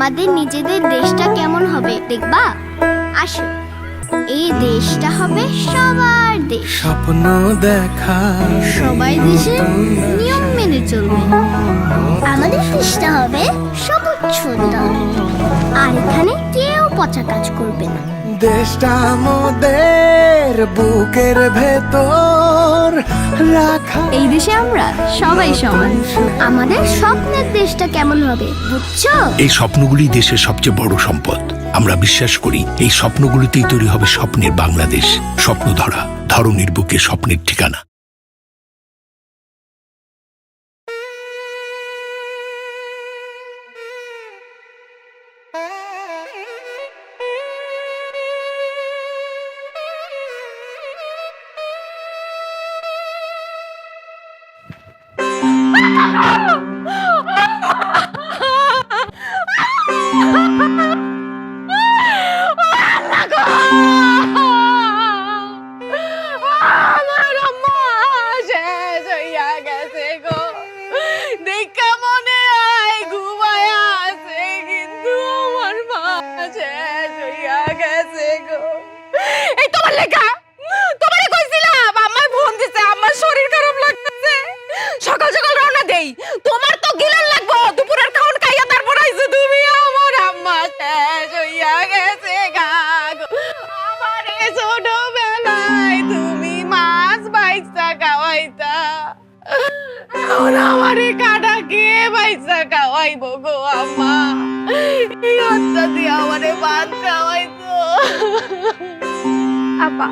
আমাদের নিজেদের দেশটা কেমন হবে দেখবা? আসো, এই দেশটা হবে সবার দেশ। স্বপ্ন দেখা সবাই দেশের নিয়ম মেনে চলবে। আমাদের দেশটা হবে সবুজ সুন্দর, আর এখানে কেউ পচা কাজ করবে না। দেশটা আমাদের বুকের ভেতর রাখা। এই দেশে আমরা সবাই সমান। আমাদের স্বপ্নের দেশটা কেমন হবে বুঝছো? এই স্বপ্নগুলি দেশের সবচেয়ে বড় সম্পদ। আমরা বিশ্বাস করি এই স্বপ্নগুলিতেই তৈরি হবে স্বপ্নের বাংলাদেশ। স্বপ্ন ধরা, ধরনীর বুকে স্বপ্নের ঠিকানা। আপা,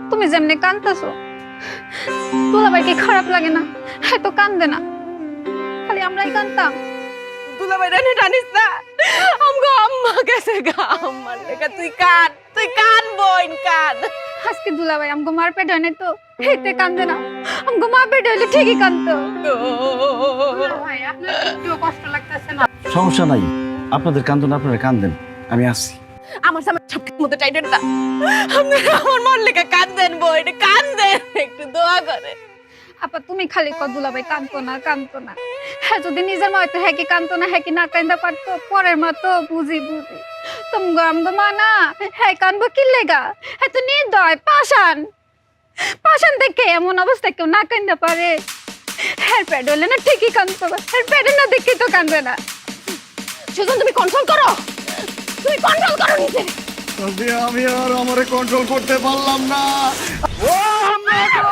তুমি যেমনি কান্দতেছো, দুলাভাই কি খারাপ লাগে না? হ্যাঁ তো কান্দে না, খালি আমরাই কান্দতাম। দুলাভাই রানি টানিস না, আমগো আম্মা গেছে গা, আম্মার লেখা তুই কান বোন কান। আজকে দুলাভাই আমগো মার পেট হয় নাই তো হেতে কান্দে না, আমগো মা পেট হইলে ঠিকই কান্দতো। দুলাভাই, আপনার একটু কষ্ট লাগতেছে না? সমস্যা নাই, আপনাদের কান্দন আপনারা কান্দেন, আমি আসছি। আমার সামনে সবকিছু মতো টাইটেন না, আমার মন লেখা কান্দেন বোন কান্দেন, একটু দোয়া করে। আপা তুমি খালি কর দুলাভাই কান্দতো না। হ্যাঁ যদি নিজের মা হয়তো হ্যাঁ কি কান্দতো না, হ্যাঁ কি না কান্দা পারতো, পরের মা তো বুঝি তুমগো আমগো মা না, হ্যাঁ কানবো কি লেগা? হ্যাঁ তো নির্দয় পাষাণ দেখে এমন অবস্থায় কেউ না কান্দা পারে? হ্যাঁ পেট হলে না ঠিকই কান্দতো, হ্যাঁ পেটে না দেখি তো কান্দবে না। সুজন তুমি কন্ট্রোল করো, তুমি কন্ট্রোল করো নিজে। আমি আর আমারে কন্ট্রোল করতে পারলাম না। ও আম্মা গো,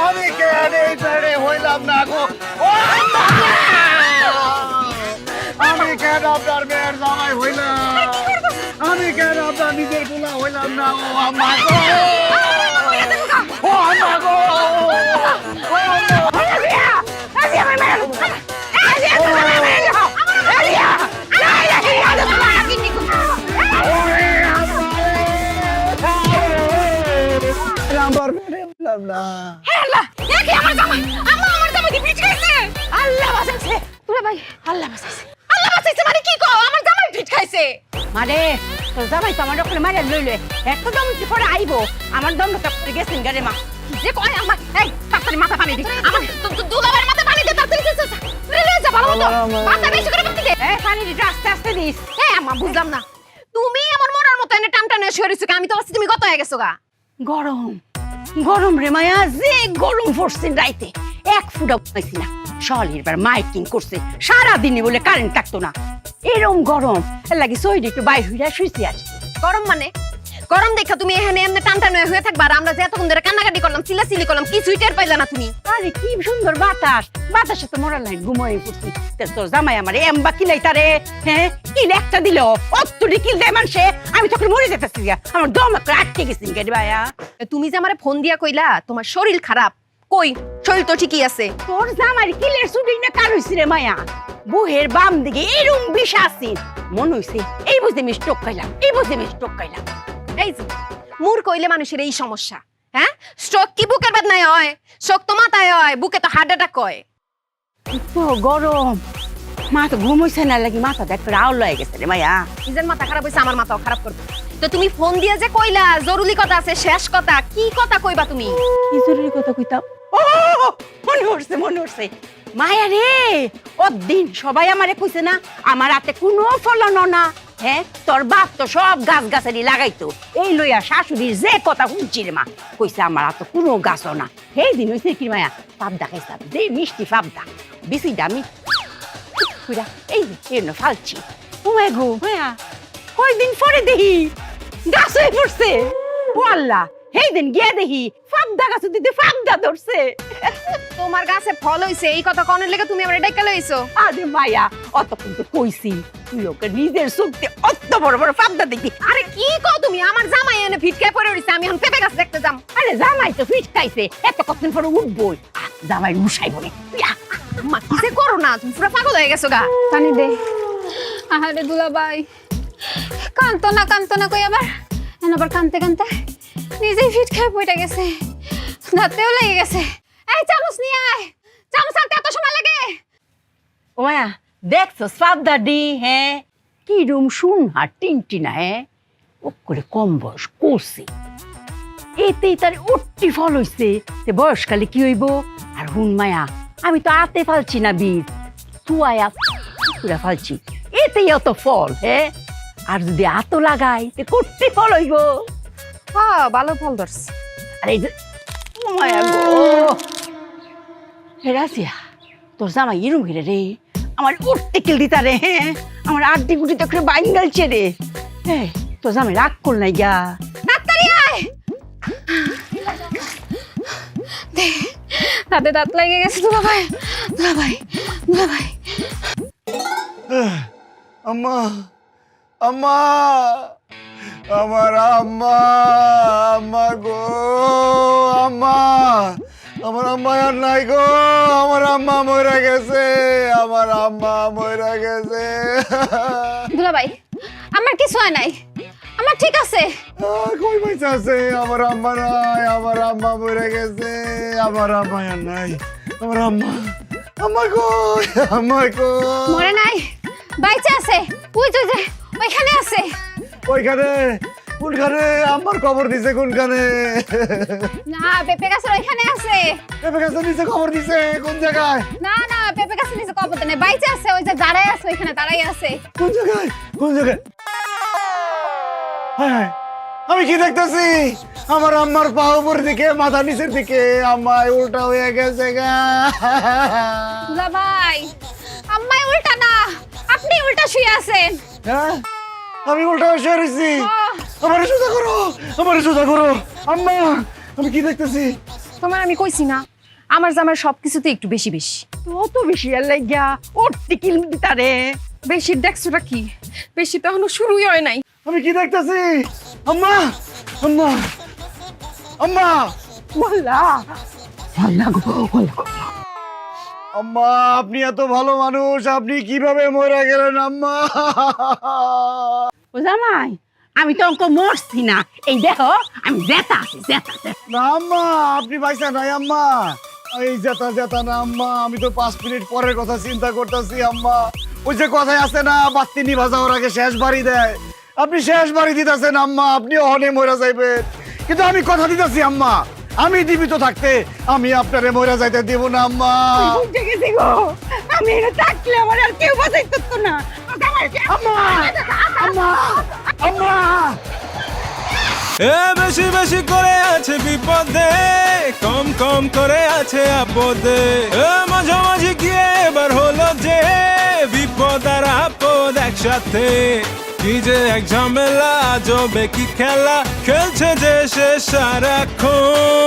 আমি কেন এই ছেড়ে হইলাম না গো? ও আম্মা গো, আমি কেন আপনার মেয়ের জামাই হইলাম? আমি কেন আপনার নিজের পোলা হইলাম না? ও আম্মা গো, ও আম্মা গো, মানে তোর জামাই তো আমার ওখানে মারে লইলে একটা দম পরে আইবো, আমার দম কাপড়ে গেছেন গারে মা যে কয় আমার এই তাড়াতাড়ি মাথা পানি দে, আমার দুলাবার মাথা পানি দে, তাড়াতাড়ি যা ভালো মতো মাথা বেশি করে পানি দে। এই পানি দিতে আস্তে আস্তে দিস। এই আম্মা বুঝলাম না, তুমি আমার মরার মতো এনে টান টানে শুয়ে রইছো, আমি তো ভাবছি তুমি কত হয়ে গেছো গা। গরম রে মায়া, যে গরম পড়ছে রাইতে এক ফুটা পাইছি না। শলির মাইকিং করছে সারাদিনে বলে কারেন্ট থাকতো না, এরম গরম লাগি সইডি একটু বাইর হইয়া শুইছি আজ। গরম মানে গরম দেখা তুমি এখানে এমনি টান টান হয়ে থাকবা, আর আমরা যে এতক্ষণ ধরে কান্নাকাটি করলাম চিল্লাচিল্লি করলাম কিছুই টের পাইলা না তুমি। আরে কি সুন্দর বাতাসে তো মরার নাই ঘুমাই পড়ছি। তোর জামাই আমার এমবা কিলাই তারে, হ্যাঁ কিল একটা দিল অতটি কিল দেয় মানুষে, আমি তখন মরে যেতেছি, আমার দম একটা আটকে গেছি গাড়ি ভাইয়া। তুমি যে আমারে ফোন দিয়া কইলা তোমার শরীর খারাপ, কই শরীর তো ঠিকই আছে। তোর জামাই কিলের ছুটি না কার হইছে রে মায়া, বুহের বাম দিকে এরম বিষ আছে মন হইছে, এই বুঝতে আমি স্ট্রোক খাইলাম। এই যে মুর কইলে মানুষের এই সমস্যা, হ্যাঁ স্ট্রোক কি বুকের বেদনায় হয়, স্ট্রোক তো মাথায় হয়, বুকে তো হার্ট অ্যাটাক হয়। গরম মা তো ঘুম হইছে না লাগি, মাথা দেখ করে আউল হয়ে গেছে রে মায়া। নিজের মাথা খারাপ হইছে, আমার মাথাও খারাপ করবে। তো তুমি ফোন দিয়ে যে কইলা জরুরি কথা আছে, শেষ কথা কি কথা কইবা তুমি? কি জরুরি কথা কইতাম? ও মনে উঠছে মায়া রে ও দিন সবাই আমারে কইছে না আমার হাতে কোনো ফলন না হ্যাঁ তোর বাপ তো সব গাছ গাছালি লাগাইতো এই লইয়া শাশুড়ির যে কথা শুনছি রে মা কইছে আমার হাতে কোনো গাছও না সেই দিন হইছে কি মায়া পাবদা খাইছিলাম যে মিষ্টি পাবদা বেশিটা আমি পুরা এই ফালছি ও মাই গো মায়া কয়দিন পরে দেখি গাছ হয়ে পড়ছে ও আল্লাহ সেই দিন গিয়ে দেখি পাবদা গাছ দিতে পাবদা ধরছে তোমার গাছে ফল হইছে এই কথা কোনের লেগে তুমি আমার ডাইকা লইছো? আরে মায়া অতক্ষণ তো কইছি তুই ওকে নিজের চোখে অত বড় বড় পাবদা দেখবি আরে কি কও তুমি? আমার জামাই এনে ফিটকায় পড়ে রইছে, আমি এখন পেঁপে গাছ দেখতে যাম। আরে জামাই তো ফিট খাইছে এত কতদিন পরে উঠবই জামাই উঠাইব রে মা কি যে করো না, তুমি পুরো পাগল হয়ে গেছো গা। পানি দে। আহারে দুলাভাই কান্ত না কই আবার আবার কানতে কানতে নিজেই ফিট খেয়ে পড়ে গেছে, দাঁতেও লেগে গেছে। এই চামচ নিয়ে আয়, চামচ আনতে এত সময় লাগে? ও মায়া দেখছো পাবদা ডি হ্যাঁ কি রুম শুন হার টিনটিনা হ্যাঁ ও করে কম বয়স করছে এতেই তার উঠতি ফল হইছে তে বয়সকালে কি হইব আর হুন মায়া আমি তো আতে ফালছি না বীজ তুয়ায়া পুরা ফালছি এতেই অত ফল হ্যাঁ আর যদি আতো লাগাই তে করতে ফল হইব হ্যাঁ ভালো ফল ধরছে। আর এই যে ও মায়া গো হে রাজিয়া তোর জামাই এরম ঘিরে রে আমার উঠতে কিল দিতা রে হ্যাঁ আমার আড্ডি গুটি তো করে বাইঙ্গালছে রে হ্যাঁ তোর জামাই রাগ কর নাই গা ডাক্তারি আয়। দাঁতে দাঁত লেগে গেছে দুলাভাই। আম্মা আম্মা আমার আম্মা আম্মা গো আম্মা আমার আম্মা আর নাই গো আমার আম্মা মরে গেছে আমার আম্মা মরে গেছে দুলাভাই আমার কিছু হয় নাই, আমার ঠিক আছে। কই পয়সা আছে আমার আম্মা নাই আমার আম্মা মরে গেছে আমার আম্মা আর নাই আমার আম্মা আম্মা কই আম্মা কই মরে নাই, বাইচে আছে। ওই তো যে ওইখানে আছে। ওইখানে কোনখানে আম্মার খবর দিছে কোনখানে না পেঁপে গাছের ওইখানে আছে। পেঁপে গাছের নিচে খবর দিছে কোন জায়গায় না পেঁপে গাছের নিচে কবর নেই, বাইচে আছে। ওই যে দাঁড়াই আছে ওইখানে দাঁড়াই আছে। কোন জায়গায় হায় হায়, আমি কি দেখতেছি আমার আম্মার পা উপর দিকে মাথা নিচের দিকে আম্মাই উল্টা হয়ে গেছে গা দুলাভাই আম্মাই উল্টা না, আপনি উল্টা শুয়ে আছেন। হ্যাঁ আমি উল্টা হয়ে শুয়ে রয়েছি আমারে সোজা করো আম্মা আমি কি দেখতেছি তোমার আমি কইছি না আমার জামার সবকিছুতে একটু বেশি বেশি অত বেশি আর লাগিয়া উঠতে কিল দিতা রে বেশির দেখছোটা কি? বেশি তো এখনো শুরুই হয় নাই। আমি কি দেখতেছি আম্মা আম্মা আম্মা ওয়াল্লাহ ওয়াল্লাহ গো ওয়াল্লাহ আম্মা আপনি এত ভালো মানুষ আপনি কিভাবে মরে গেলেন আম্মা ও জামাই আমি তো অঙ্ক মরছি না এই দেখো আমি জেতা আছি জেতা না আম্মা আপনি পয়সা নাই আম্মা এই জেতা না আম্মা আমি তো 5 মিনিট পরের কথা চিন্তা করতেছি আম্মা ওই যে কথায় আছে না বাতি নিভা যাওয়ার আগে শেষ বাড়ি দেয় আপনি শেষ বাড়ি দিতেছেন আম্মা আপনি অহনে মরে যাইবেন কিন্তু আমি কথা দিতেছি আম্মা আমি জীবিত থাকতে আমি আপনারে মরে যাইতে দেব না আম্মা উঠে গেছি গো আমি এটা থাকলে আমার আর কেউ বাঁচাই করতো না আম্মা আম্মা আম্মা এ বেশি বেশি করে আছে বিপদে কম কম করে আছে আপদে এ মাঝামাঝি গিয়ে এবার হলো যে বিপদ আর আপদ একসাথে কি যে এক ঝামেলা জবে কি খেলা খেলছে যে সে সারাক্ষণ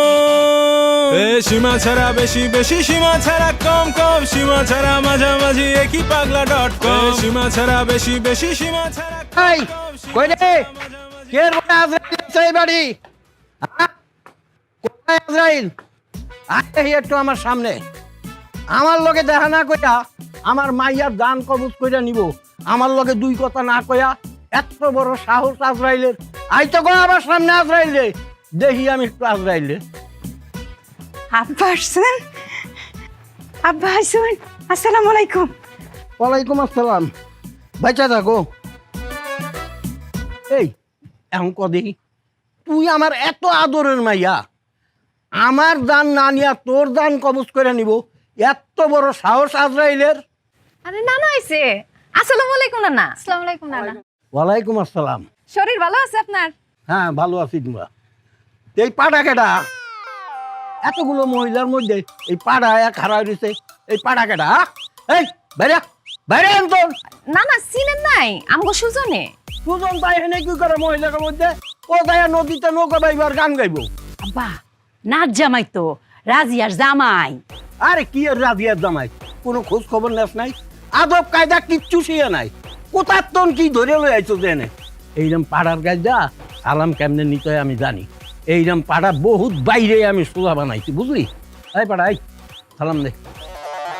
এ সীমা ছাড়া বেশি বেশি সীমা ছাড়া কম কম সীমা ছাড়া মাঝামাঝি একই পাগলা.com সীমা ছাড়া বেশি বেশি সীমা ছাড়া এই কই রে কের বড় আজরাইল সেই বাড়ি কোথায় আজরাইল আয় একটু আমার সামনে আমার লগে দেখা না কইয়া আমার মাইয়ার দান কবুজ কইরা নিব আমার লগে দুই কথা না কইয়া এত বড় সাহস আজরাইলের আই তো কই আমার সামনে আজরাইলে দেখি আমি একটু আজরাইলে আব্বা আসছেন? আব্বা আসছেন? আসসালামু আলাইকুম। ওয়ালাইকুম আসসালাম বাচ্চা থাকো এই এখন কদি তুই আমার এত আদরের মাইয়া আমার দান না নিয়া তোর দান কবজ করে নিব এত বড় সাহস আজরাইলের? আরে নানা আইছে। আসসালামু আলাইকুম নানা। আসসালামু আলাইকুম নানা। ওয়ালাইকুম আসসালাম। শরীর ভালো আছে আপনার? হ্যাঁ ভালো আছি তোমরা। এই পাড়া কেডা? এতগুলো মহিলার মধ্যে এই পাড়া এক হারাই দিছে, এই পাড়া কেডা? এই বাইরে বাইরে আনতন। নানা চিনেন নাই আমগো সুজনে? সুজন তাই এনে কি করে মহিলার মধ্যে? ও তাই নদীতে নৌকা বাইবার গান গাইবো। আব্বা নাচ জামাই তো, রাজিয়ার জামাই। আরে কি আর রাজিয়ার জামাই, কোনো খোঁজ খবর নেস নাই, আদব কায়দা কিচ্ছু শিয়ে নাই। কোথার তন কি ধরে লই আইছো জেনে? এইরকম পাড়ার কায়দা সালাম কেমনে নিতে হয় আমি জানি। এইরকম পাড়া বহুত বাইরে আমি সোজা বানাইছি, বুঝলি? এই পাড়া এই সালাম দে,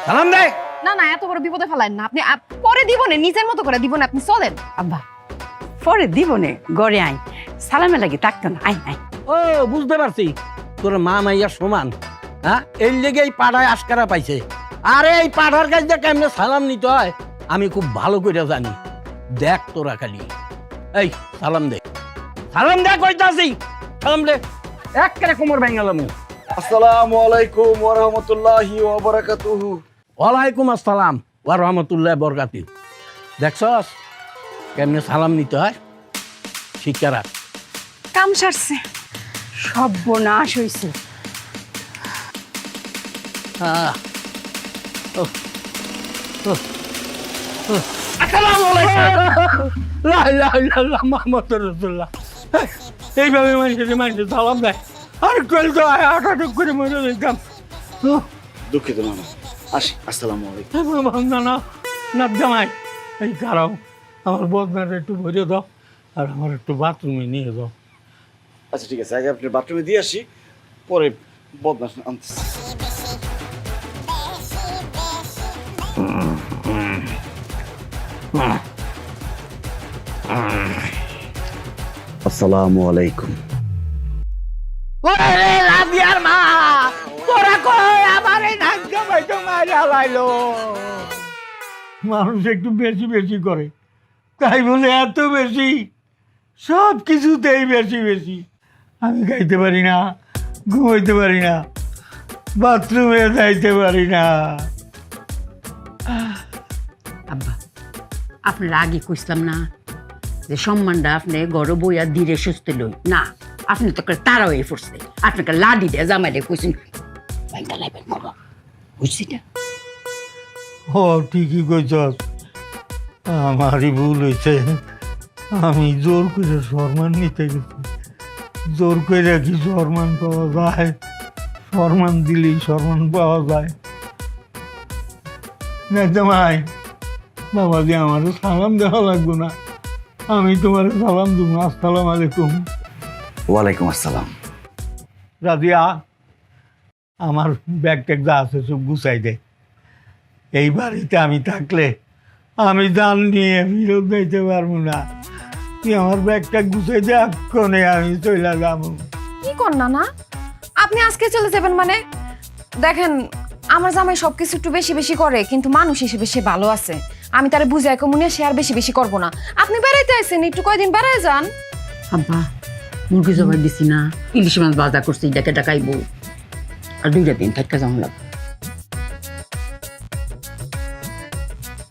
সালাম দে। না না এত বড় বিপদে ফেলাইন না আপনি। পরে দিব না, নিজের মতো করে দিব না, আপনি চলেন। আব্বা পরে দিব নে, গড়ে আই সালামে লাগে থাকতো না। I I. ও বুঝতে পারছি, তোর মা মাইয়া সমান। হ্যাঁ এর লেগে এই পাড়ায় আশকারা পাইছে। আরে এই পাড়ার কাছে কেমনে সালাম নিতে হয় আমি খুব ভালো করে জানি। দেখ তোরা খালি এই সালাম দে, সালাম দে কইতাছি, সালাম দে। এক করে কোমর ভেঙালাম। আসসালামু আলাইকুম ওয়া রাহমাতুল্লাহি ওয়া বারাকাতুহু। ওয়ালাইকুম আসসালাম ওয়া রাহমাতুল্লাহি ওয়া বারাকাতুহু। দেখছস কেমনে সালাম নিতে হয়, শিক্ষা রাখ। কাম সারছে। সর্বনাশ হইছে। হ্যাঁ আসসালামু আলাইকুম। লা ইলাহা ইল্লাল্লাহ মুহাম্মাদুর রাসূলুল্লাহ। এইভাবে মানুষের সালাম দেয় আর কল তো আটাটুক করে মরে যেতাম। দুঃখিত মামা, আসি। আসসালামু আলাইকুম। না না না জামাই, এই কারাও আমার বদনাটা একটু ভরে দাও আর আমার একটু বাথরুমে নিয়ে দাও। আচ্ছা ঠিক আছে, আগে আপনি বাথরুমে দিয়ে আসি, পরে বদমাস আনতেছি। আসসালামু আলাইকুম। ওরে রাবিয়ার মা, তোরা কই আমার এই নাক জামাই তো মারা লাইলো। মানুষ একটু বেশি বেশি করে, তাই বলে এত বেশি, সব কিছুতেই বেশি বেশি। আমি খাইতে পারি না, ঘুমাইতে পারি না, বাথরুমে যাইতে পারি না। আব্বা আপনার আগে কইছিলাম না যে সম্মানটা আপনি গড় বইয়া ধীরে সুস্থ লই না, আপনি তো তারা হয়ে পড়ছে। আপনাকে লাডি দিয়ে জামাইলে কইছেন বাইন্দা লাইবেন বাবা, বুঝছি না? ও ঠিকই কইছস, আমারই ভুল হয়েছে। আমি জোর করে সম্মান নিতে গেছি। জোর করে কি সম্মান পাওয়া যায়? সম্মান দিলেই সম্মান পাওয়া যায় না জামাই? বাবা যে আমারও সালাম দেওয়া লাগবে না, আমি তোমার সালাম দেবো। আসসালাম আলাইকুম। ওয়ালাইকুম আসসালাম। রাজিয়া, আমার ব্যাগ ট্যাগ যা আছে সব গুছাই দে। এই বাড়িতে আমি থাকলে আমি জান নিয়ে ফিরত যাইতে পারবো না। তুই আমার ব্যাগ ট্যাগ গুছাই দে, এক্ষণে আমি চলে যাবো। কি কর না আপনি আজকে চলে যাবেন মানে? দেখেন আমার জামাই সবকিছু একটু বেশি বেশি করে, কিন্তু মানুষ হিসেবে সে ভালো আছে। আমি তারে বুঝাই কমুনে সে আর বেশি বেশি করবো না। আপনি বেড়াইতে আসেন, একটু কয়দিন বেড়ায় যান। আব্বা মুরগি জবাই দিছি না, ইলিশ মাছ বাজার করছি, এটাকে ডাকাইবো আর 2 দিন থাকা যাওয়া লাগবে।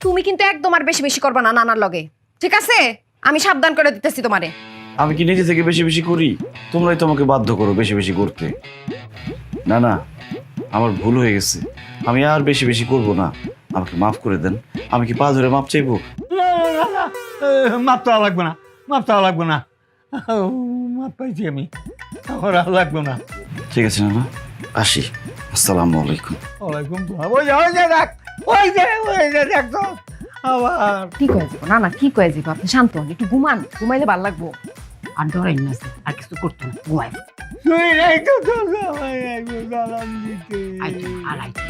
তুমি কিন্তু একদম আর বেশি বেশি করবা না নানার লগে, ঠিক আছে? আমি সাবধান করে দিতেছি তোমারে। আমি কি নিজে থেকে বেশি বেশি করি? তোমরাই তোমাকে বাধ্য করো বেশি বেশি করতে। না না, আমার ভুল হয়ে গেছে, আমি আর বেশি বেশি করব না। আমাকে মাফ করে দেন। আমি কি পা ধরে মাপ চাইবো? মাপ চাওয়া লাগবে না, মাপ চাওয়া লাগবে না। মাপ পাইছি আমি, আমার আর লাগবে না। ঠিক আছে না, আসি। আসসালামু আলাইকুম। ওয়ালাইকুম সালাম। ওই যে দেখ, ওই যে দেখ তো আবার কি কয়ে যাবো না কি কয়ে যাবো? আপনি শান্ত হন, একটু ঘুমান, ঘুমাইলে ভালো লাগবো। আর ডরাই না, আর কিছু করতো না, ঘুমাই। তুই নাই তো তোর জামাই আইবো সালাম দিতে। আইতো আর আইতো।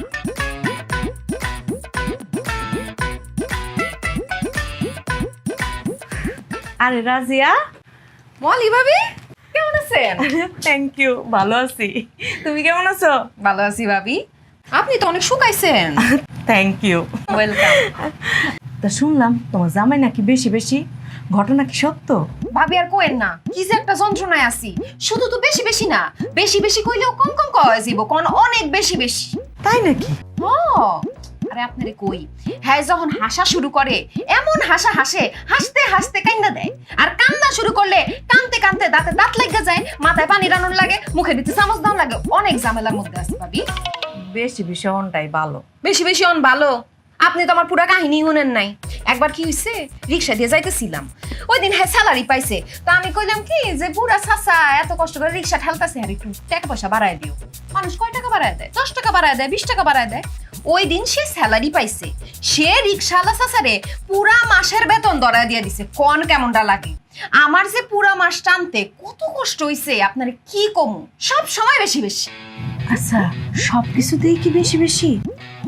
আরে রাজিয়া, মলি ভাবি কেমন আছেন? থ্যাংক ইউ, ভালো আছি। তুমি কেমন আছো? ভালো আছি ভাবি। আপনি তো অনেক শুকাইছেন। Thank you, welcome. তা শুনলাম তোমার জামাই নাকি বেশি বেশি, ঘটনা কি সত্য? ভাবি আর কোয়েন না, কি যে একটা যন্ত্রণায় আছি। শুধু তো বেশি বেশি না, বেশি বেশি কইলেও কম কম কয় যাইব, কোন অনেক বেশি বেশি। তাই নাকি? হ আরে আপনারে কই, হ্যাঁ যখন হাসা শুরু করে এমন হাসা হাসে, হাসতে হাসতে কান্না দেয়, আর কান্না শুরু করলে কানতে কানতে দাঁতে দাঁত লেগে যায়, মাথায় পানি রানুন লাগে, মুখে দিতে চামচ দাও লাগে, অনেক ঝামেলার মধ্যে আছে ভাবি। বেশি বেশি অনটাই ভালো। বেশি বেশি অন ভালো? আপনি তো আমার পুরা কাহিনী শুনেন নাই। একবার কি হইছে, রিক্সা দিয়ে যাইতেছিলাম, ওই দিন হ্যাঁ স্যালারি পাইছে, তো আমি কইলাম কি যে বুড়া চাচা এত কষ্ট করে রিক্সা ঠেলতেছে, আর একটু টাকা পয়সা বাড়ায় দিও। মানুষ কয় টাকা বাড়ায় দেয়? 10 টাকা বাড়ায় দেয়, 20 টাকা বাড়ায় দেয়। ওই দিন সে স্যালারি পাইছে, সে রিক্সাওয়ালা চাচারে পুরা মাসের বেতন ধরায় দিয়ে দিছে। কোন কেমনটা লাগে? আমার যে পুরা মাস টানতে কত কষ্ট হইছে আপনারে কি কমু, সব সময় বেশি বেশি। আচ্ছা, সব কিছুতেই কি বেশি বেশি?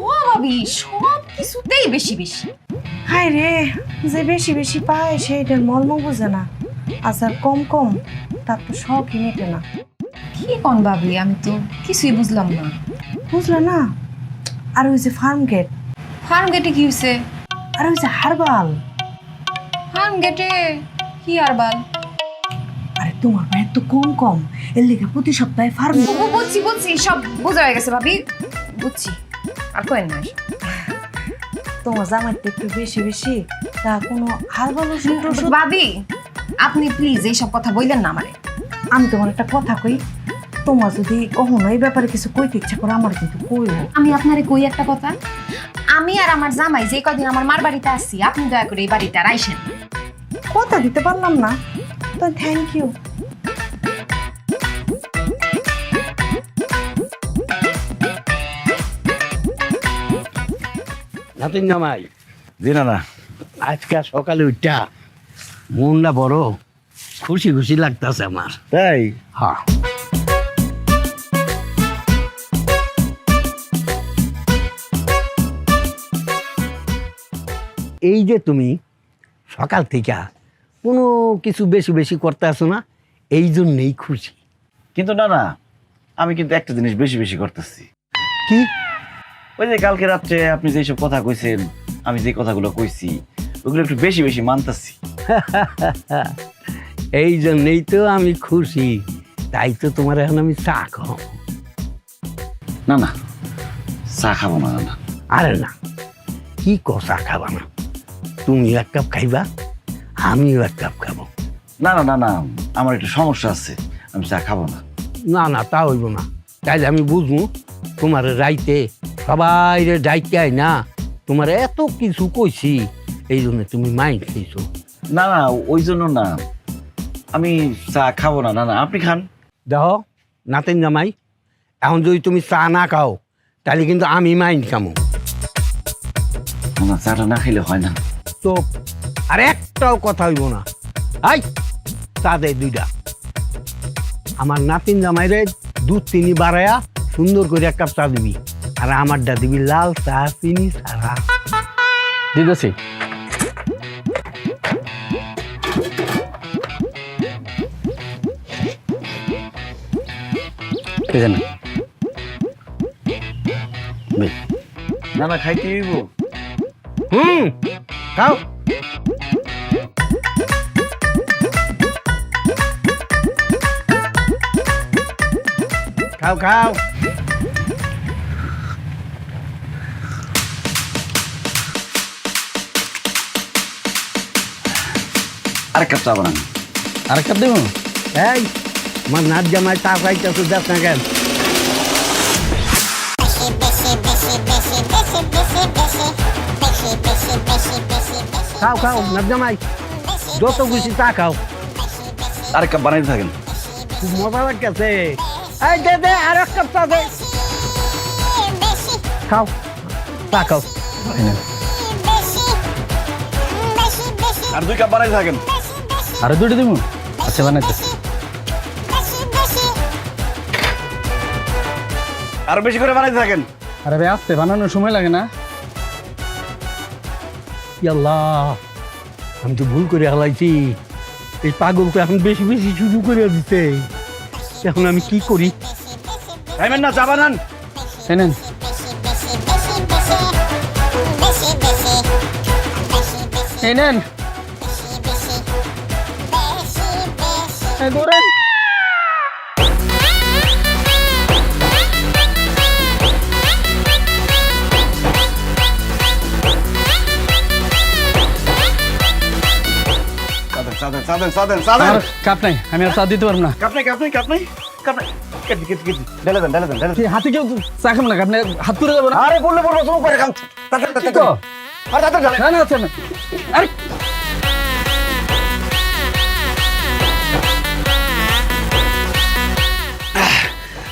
ও ভাবি, সব কিছুতেই বেশি বেশি। হায় রে, যে বেশি বেশি পায় সেইটার মর্ম বোঝে না, আচ্ছা কম কম তার তো শখই মেটে না। কি কোন ভাবি, আমি তো কিছুই বুঝলাম না। বুঝলা না? আর ওই যে ফার্ম গেট, ফার্ম গেটে কি হইছে? আর ওই যে হারবাল। ফার্ম গেটে কি আর বাল? আরে তোমার ভাই তো কম কম, এর লেগে প্রতি সপ্তাহে ফার্ম। বুঝছি বুঝছি, সব বোঝা হয়ে গেছে ভাবি, বুঝছি। আর কয়েন না, তোমার জামাইতে একটু বেশি বেশি, তা কোনো হারবাল ওষুধ টষুধ? ভাবি আপনি প্লিজ এইসব কথা বললেন না আমারে। আমি তোমার একটা কথা কই, তোমার যদি কখনো এই ব্যাপারে কিছু কইতে ইচ্ছা করে আমার কিন্তু কইও। আমি আপনারে কই একটা কথা, আমি আর আমার জামাই যে কদিন আমার মার বাড়িতে আসছি, আপনি দয়া করে এই বাড়িতে আর আইসেন। কথা দিতে পারলাম না তো, থ্যাংক ইউ। নাতিন জামাই, জি না না, আজকে সকালে উঠা মনটা বড় খুশি খুশি লাগতেছে আমার। তাই? হ্যাঁ, এই যে তুমি সকাল থেকে কোনো কিছু বেশি বেশি করতে আসো না, এই জন্যেই খুশি। কিন্তু না না, আমি কিন্তু একটা জিনিস বেশি বেশি করতেছি। কি? ওই যে কালকে রাত্রে আপনি যেসব কথা কইছেন, আমি যে কথাগুলো কইছি ওগুলো একটু বেশি বেশি মানতাছি। এই জন্যেই তো আমি খুশি, তাই তো তোমার এখন আমি চা খাও। না না, চা খাবো না না। আরে না, কি চা খাবা না? তুমি এক কাপ খাইবা, আমিও এক কাপ খাবো। না না না না, আমার একটু সমস্যা আছে, আমি চা খাবো না। না না, তা হইব না। তাইলে আমি বুঝবো তোমার রাইতে সবাই ডাইকাই না, তোমার এত কিছু কইছি, এই জন্য তুমি মাইন্ড খেয়েছো। না না, ওই জন্য না, আমি চা খাবো না। না না, আপনি খান। দেখো নাতেন জামাই, এখন যদি তুমি চা না খাও তাহলে কিন্তু আমি মাইন্ড খামো। না, চাটা না খেলে হয় না। তো আর একটাও কথা হইব না। আই চা দে 2টা। আমার নাতিন জামাইরে 2-3 বাড়ায়া সুন্দর করে এক কাপ চা দিবি, আর আমারটা দিবি লাল চা, চিনি ছাড়া। দিতেছি। না না, খাইতে হইব। খাও। খাও খাও। আরেক কাপ চা বানান। আর কাপ দেবো? এই আমার নাচ জামাই চা খাইতেছো, দেখ না কেন? খাও খাও নাচ জামাই, যত খুশি চা খাও। আরেক কাপ বানাইতে থাকেন। খুব মজা লাগতেছে। এই দে দে আর এক কাপ চা দে। খাও চা খাও। আর 2 কাপ বানাইতে থাকেন। আরে 2টা দিব? আচ্ছা বানাইতেছি। আরো বেশি করে বানাইতে থাকেন। আরে ভাই, আসতে বানানোর সময় লাগে না? আল্লাহ, আমি তো ভুল করে হালাইছি। এই পাগল তো এখন বেশি বেশি শুরু করে দিতে, এখন আমি কি করি? খাইবেন না, চা বানান। নেন। এই নেন। এই ধরেন। সাদেন সাদেন সাদেন সাদেন কাপ নাই, আমি আর চা দিতে পারবো না। কাপ নাই কাপ নাই কাপ নাই কাপ নাই কেটে কেটে কেটে ঢেলে দেন ঢেলে দেন ঢেলে দেন। হাতে কেউ চা খাবো না, আপনি হাত তুলে যাবো না। আরে বললে বলবো তুমি করে খাও কি তো? আর তাতে ঢেলে না না আছে না। আরে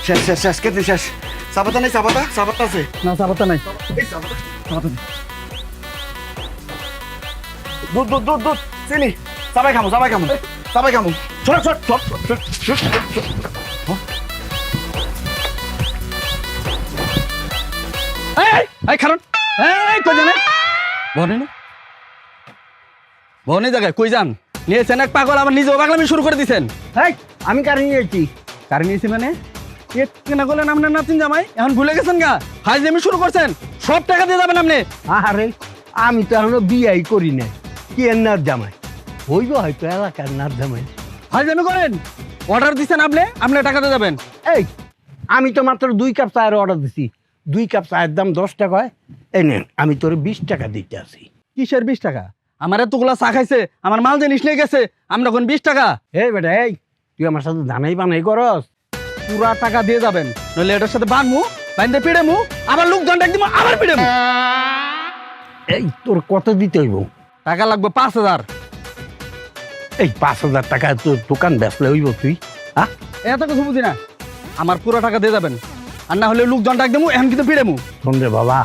শেষ শেষ শেষ কেটে শেষ সাবাতা নাই সাবাতা সাবাতা আছে না, চা পাতা নাই। এই সাবাতা সাবাতা নেই। দুধ দুধ দুধ দুধ চিনি সবাই খামো সবাই খামো সবাই খামো ছোট ছোট ছোট ছোট ছোট এই কারণ এই কই জানে বনে না বনে জায়গায় কই যান নিয়েছেন এক পাগল, আবার নিজেও পাগলামি শুরু করে দিয়েছেন। এই আমি কারে নিয়েছি কারণ নিয়েছি মানে কেনা করলেন আপনার নাতিন জামাই, এখন ভুলে গেছেন গা? হাইজেমি শুরু করছেন, সব টাকা দিয়ে যাবেন আপনি। আরে আমি তো এখনো বিয়াই করি নাই, কি এনার জামাই হইব হয়তো এলাকার নার জামাই। হাইজেমি করেন, অর্ডার দিচ্ছেন আপনি, আপনি টাকা দিয়ে যাবেন। এই আমি তো মাত্র 2 কাপ চায়ের অর্ডার দিছি, 2 কাপ চায়ের দাম 10 টাকা হয়। এই নেন আমি তোর 20 টাকা দিতে আসি। কিসের 20 টাকা? আমার এতগুলা চা খাইছে, আমার মাল জিনিস নিয়ে গেছে, আমরা এখন 20 টাকা। এই বেটা এই তুই আমার সাথে ধানাই বানাই করস? পুরা টাকা দিয়ে যাবেন, নইলে এটার সাথে বানমু, বাইন্দে পিড়েমু, আবার লোকজন ডাক দিমু, আবার পিড়েমু। এই তোর কত দিতে হইব? টাকা লাগবে 5000। এই 5000 টাকা তোর দোকান বেচলে হইব তুই? হ্যাঁ এত কিছু বুঝি না, আমার পুরো টাকা দিয়ে যাবেন, আর না হলে লোকজন ডাক দিমু, এখন কিন্তু পিড়েমু। শোন রে বাবা,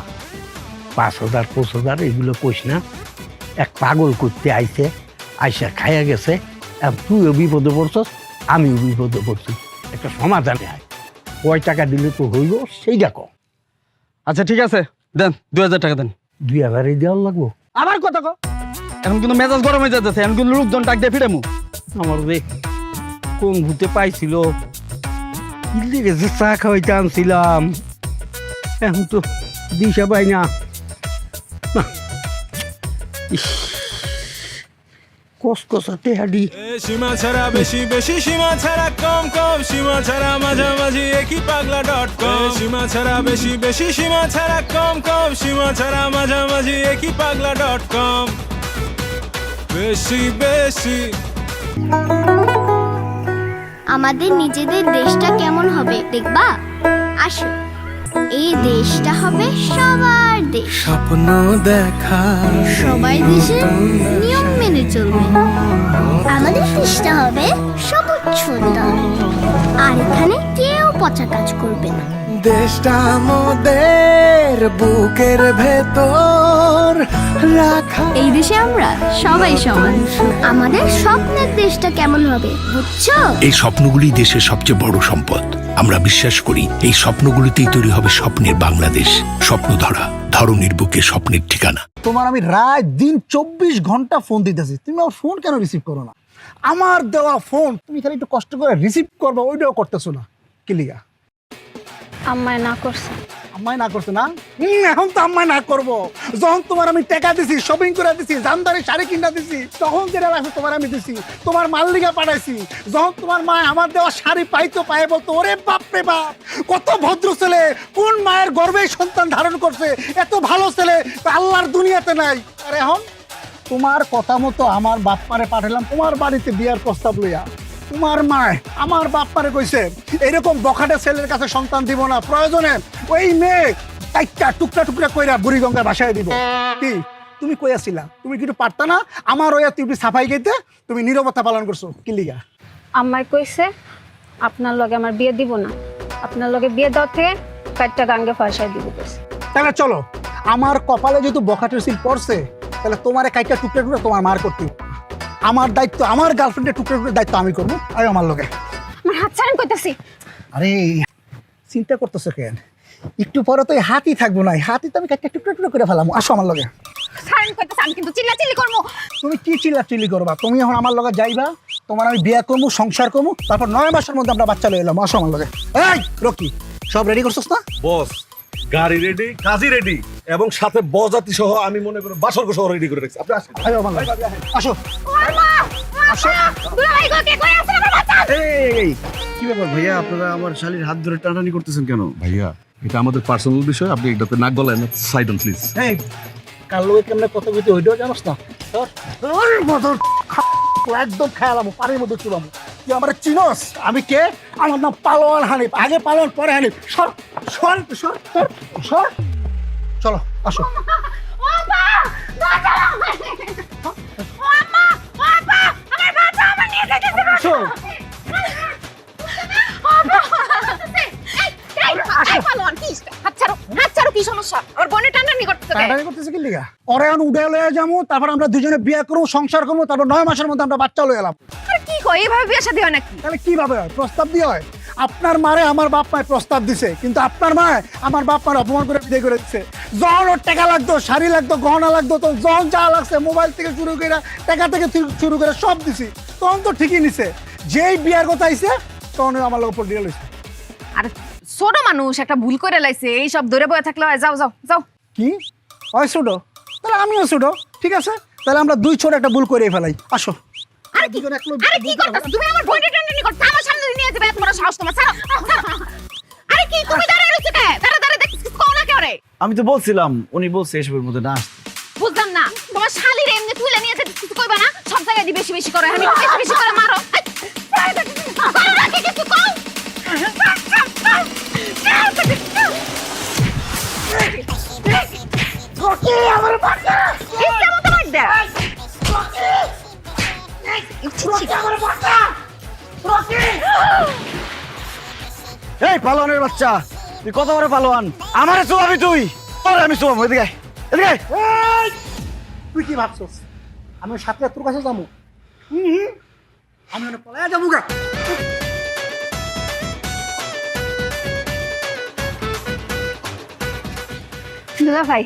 5000 5000 এগুলো কইস না। এক পাগল করতে আইছে, আইসা খাইয়া গেছে, আর তুইও বিপদে পড়ছস, আমিও বিপদে পড়ছি। একটা সমাধানে আয়, কয় টাকা দিলে তো হইব সেইটা কম। আচ্ছা ঠিক আছে, দেন 2000 টাকা দেন। 2000 দেওয়ার লাগবো? আবার কথা কো, এখন কিন্তু মেজাজ গরম হয়ে যাচ্ছে, এখন কিন্তু লোকজন ডাক দিয়ে পিড়েমু। আমার রে কোন ভূতে পাইছিল, কিল্লি গেছে চা খাওয়াইতে আনছিলাম, এখন তো দিশা পাই না। কসকসাতে হাডি সীমা ছাড়া বেশি বেশি, সীমা ছাড়া কম কম, সীমা ছাড়া মাঝামাঝি একই পাগলা .com। সীমা ছাড়া বেশি বেশি, সীমা ছাড়া কম কম, সীমা ছাড়া মাঝামাঝি একই পাগলা .com। বেশি বেশি আমাদের নিজেদের দেশটা কেমন হবে দেখবা? আসো, এই দেশটা হবে সবার দেশ, স্বপ্ন দেখা সবাই দেশের নিয়ম মেনে চলবে। আমাদের দেশটা হবে সবুজ সুন্দর, আর এখানে কেউ পচা কাজ করবে না। দেশটা আমাদের বুকের ভেতর রাখা। এই দেশে আমরা সবাই সমান। আমাদের স্বপ্নের দেশটা কেমন হবে বুঝছো? এই স্বপ্নগুলি দেশের সবচেয়ে বড় সম্পদ। আমরা বিশ্বাস করি এই স্বপ্নগুলিতেই তৈরি হবে স্বপ্নের বাংলাদেশ। স্বপ্ন ধরা, ধরনীর বুকে স্বপ্নের ঠিকানা। তোমার আমি রাত দিন 24 ঘন্টা ফোন দিতেছি, তুমি আমার ফোন কেন রিসিভ করো না? আমার দেওয়া ফোন তুমি খালি একটু কষ্ট করে রিসিভ করবা, ওইটাও করতেছো না। কি লিগা? আম্মায় না করছে। আম্মাই না করছে না? এখন তো আম্মাই না করবো। যখন তোমার আমি টাকা দিছি, শপিং করে দিছি, জামদারি শাড়ি কিনা দিছি, তখন যেটা লাগছে তোমার আমি দিছি, তোমার মাল্লিকা পাঠাইছি। যখন তোমার মা আমার দেওয়া শাড়ি পাইতো, পায়ে বলতো ওরে বাপ রে বাপ, কত ভদ্র ছেলে, কোন মায়ের গর্ভে সন্তান ধারণ করছে, এত ভালো ছেলে তো আল্লাহর দুনিয়াতে নাই। আর এখন তোমার কথা মতো আমার বাপ মারে পাঠালাম তোমার বাড়িতে বিয়ার প্রস্তাব লইয়া। তোমার মা আমার বাপ মারে কইছে এরকম বখাটে ছেলের কাছে সন্তান দিব না, প্রয়োজনে ওই মেয়ে একটা টুকরা টুকরা কইরা বুড়িগঙ্গার বাসায় দিব। কি তুমি কইয়াছিলা? তুমি কিন্তু পারতা না আমার ওয়া তুমি সাফাই গাইতে? তুমি নীরবতা পালন করছো কি লিগা? আম্মাই কইছে আপনার লগে আমার বিয়ে দিব না, আপনার লগে বিয়ে দেওয়ার থেকে কাটটা গাঙ্গে ফাঁসাই দিব কইছে। তাহলে চলো, আমার কপালে যেহেতু বখাটের সিল পড়ছে, তাহলে তোমার কাইটা টুকরা টুকরা তোমার মার করতে হবে। আমার দায়িত্ব, আমার গার্লফ্রেন্ডের টুকরা টুকরা দায়িত্ব আমি করবো। আয় আমার লগে। আমার হাত ছাড়েন কইতাছি। আরে চিন্তা করতেছো কেন? একটু পরে তো এই হাতই থাকবো না, এই হাতই তো আমি একটা টুকরো টুকরো করে ফেলাম। আসো আমার লগে। ছাড়েন কইতাছি, আমি কিন্তু চিল্লাচিল্লি করবো। তুমি কি চিল্লাচিল্লি করবা? তুমি এখন আমার লগে যাইবা, তোমার আমি বিয়ে করবো, সংসার করবো, তারপর 9 মাসের মধ্যে আমরা বাচ্চা লয়ে এলাম। আসো আমার লগে। এই রকি, সব রেডি করছস না? বস গাড়ি রেডি, কাজী রেডি, এবং সাথে বজাতি সহ আমি মনে করি বাসর সহ রেডি করে রাখছি। আপনি আসেন। আয় আমার লগে। আসো। আসো। দুলাভাই গো কে কই আছে আমার বাচ্চা? এই কি ব্যাপার ভাইয়া, আপনারা আমার শালীর হাত ধরে টানাটানি করতেছেন কেন? ভাইয়া এটা আমাদের পার্সোনাল বিষয়, আপনি এটাতে নাক গলায় না, সাইড অন প্লিজ। এই কাল লগে কেমনে কত কইতে হইলো জানোস না? তোর মত তো একদম খেয়ালাম পানির মধ্যে চুলাম। তুই আমার চিনস আমি কে? আমার নাম পালোয়ান হানিফ। আগে পালোয়ান পরে হানিফ। সর সর সর সর সর। চলো আসো। আসো। কি সমস্যা? আমার বোনের টানাটানি করতেছে কেন? টানাটানি করতেছে কি লিগা? ওরে এখন উড়ে লয়ে যাবো, তারপর আমরা দুজনে বিয়ে করবো, সংসার করবো, তারপর 9 মাসের মধ্যে আমরা বাচ্চা লয়ে এলাম। আরে কি কই, এইভাবে বিয়ে শাদী হয় নাকি? তাহলে কিভাবে হয়? প্রস্তাব দিয়ে হয়। আপনার মারে আমার বাপ মায়ের প্রস্তাব দিছে, কিন্তু আপনার মা আমার বাপ মার অপমান করে বিয়ে করে দিচ্ছে। যখন ওর টাকা লাগতো, শাড়ি লাগতো, গহনা লাগতো, তো যখন যা লাগছে মোবাইল থেকে শুরু করে টাকা থেকে শুরু করে সব দিছি, তখন তো ঠিকই নিছে। যেই বিয়ার কথা আইছে তখন আমার লোক উপর দিয়ে লইছে। আর ছোট মানুষ একটা ভুল করে লাইছে, এই সব ধরে বয়ে থাকলে হয়। যাও যাও যাও। কি হয় ছোট? তাহলে আমিও ছোট, ঠিক আছে? তাহলে আমরা দুই ছোট একটা ভুল করে ফেলাই। আসো। আরে কি করতেছ তুমি? আমার বোনের টানাটানি করতে আমার সামনে নিয়ে যাবে? এত বড় সাহস তোমার? ছাড়ো। আরে কি তুমি দাঁড়ায় রইছো কে? দাঁড়া দেখছিস কোন না কেরে? আমি তো বলছিলাম, উনি বলছে এসবের মধ্যে না আসতে। বুঝলাম না, তোমার শালীর এমনি তুলে নিয়ে যেতে কিছু কইবা না? সব জায়গায় দি বেশি বেশি করে, আমি বেশি বেশি করে মারো। করো না কি কিছু কও? ওকে আমার বাচ্চা ইচ্ছা মতো মার দে। আমার বাচ্চা রকি। এই পালোয়ানের বাচ্চা, তুই কত বড় পালোয়ান? আমারে চুয়াবি তুই? তোরে আমি চুয়াবো। এদিকে আয়, এদিকে আয়। তুই কি ভাবছস আমি সাথে তোর কাছে যাবো? আমি ওখানে পলায়া যাবো গা। দুলা ভাই,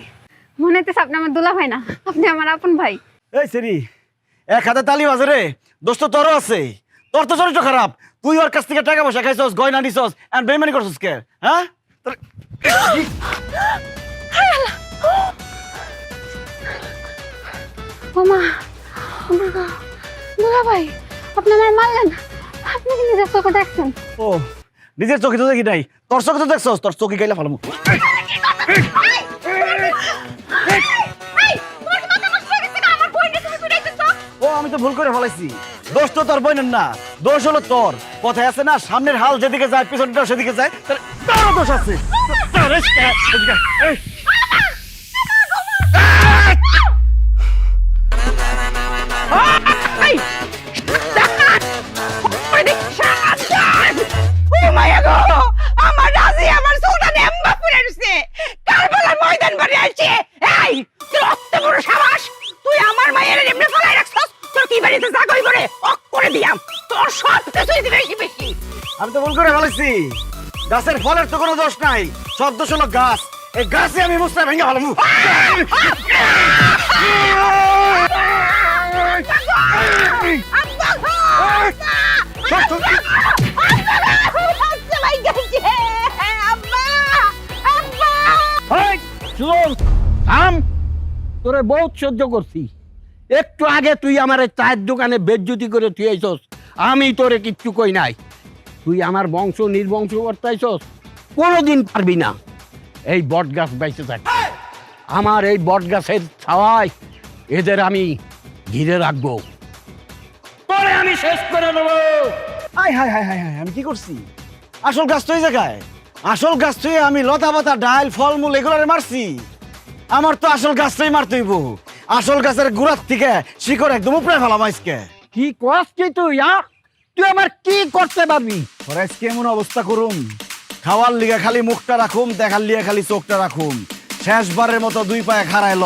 মনে হইতেছে আপনি আমার দুলা ভাই না, আপনি আমার আপন ভাই। এই সেরি, এক হাতে তালি বাজে রে। দোস্ত তোরও আছে। তোর তো চরিত্র খারাপ। তুই ওর কাছ থেকে টাকা পয়সা খাইছস, গয়না নিছস, আর বেইমানি করছস কে? হ্যাঁ? ওমা, দুলা ভাই, আপনি আমার মারলেন? আপনি কি নিজের চোখে দেখছেন? ও, নিজের চোখে তো দেখি নাই, তোর চোখে তো দেখছস। তোর চোখে গাইলে ভালো। ও, আমি তো ভুল করে ফেলাইছি। দোষ তো তোর বোনের না, দোষ হলো তোর। কথায় আছে না, সামনের হাল যেদিকে যায় পিছনটা সেদিকে যায়। তারও দোষ আছে। আমার রাজি আমার সুলতান এম্বা পুরে রইছে। কারবালার ময়দান বাড়ি আইছে। এই রক্ত বড় সাবাস, তুই আমার মায়ের এমনি ফলাই রাখছস। তোর কি বাড়িতে জাগই করে অক করে দিয়াম। তোর সব কিছুই বেশি বেশি। আমি তো ভুল করে ফেলেছি। গাছের ফলের তো কোনো দোষ নাই, সব দোষ হলো গাছ। এই গাছে আমি মুস্তা ভেঙে ভালো। তোরে বহুত সহ্য করছি। একটু আগে তুই আমার চায়ের দোকানে বেজ্জতি করে তুই আইছস, আমি তোরে কিচ্ছু কই নাই। তুই আমার বংশ নির্বংশ করতে আইছস, কোনোদিন পারবি না। এই বট গাছ বাইচে থাক, আমার এই বট গাছের ছাওয়ায় এদের আমি ঘিরে রাখবো। তোরে আমি শেষ করে দেবো। High high high high high, আমি কি করছি? আসল গাছ তো এই জায়গায়। আসল গাছ তো আমি লতা পাতা ডাল ফলমূল এগুলোরে মারছি। আমার তো আসল গাছটাই মারতে হইব। আসল গাছের গোড়ার থেকে শিকড় একদম উপরে ফেলাম আজকে। কি কষ্ট তুই? তুই আমার কি করতে পারবি? তোর আজকে এমন অবস্থা করুম, খাওয়ার লিগে খালি মুখটা রাখুম, দেখার লিগে খালি চোখটা রাখুম। শেষবারের মতো দুই পায়ে খাড়াইল।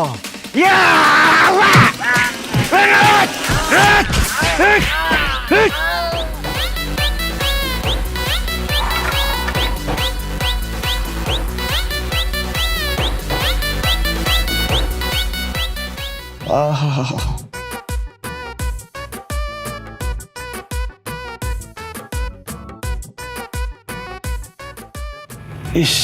ইস,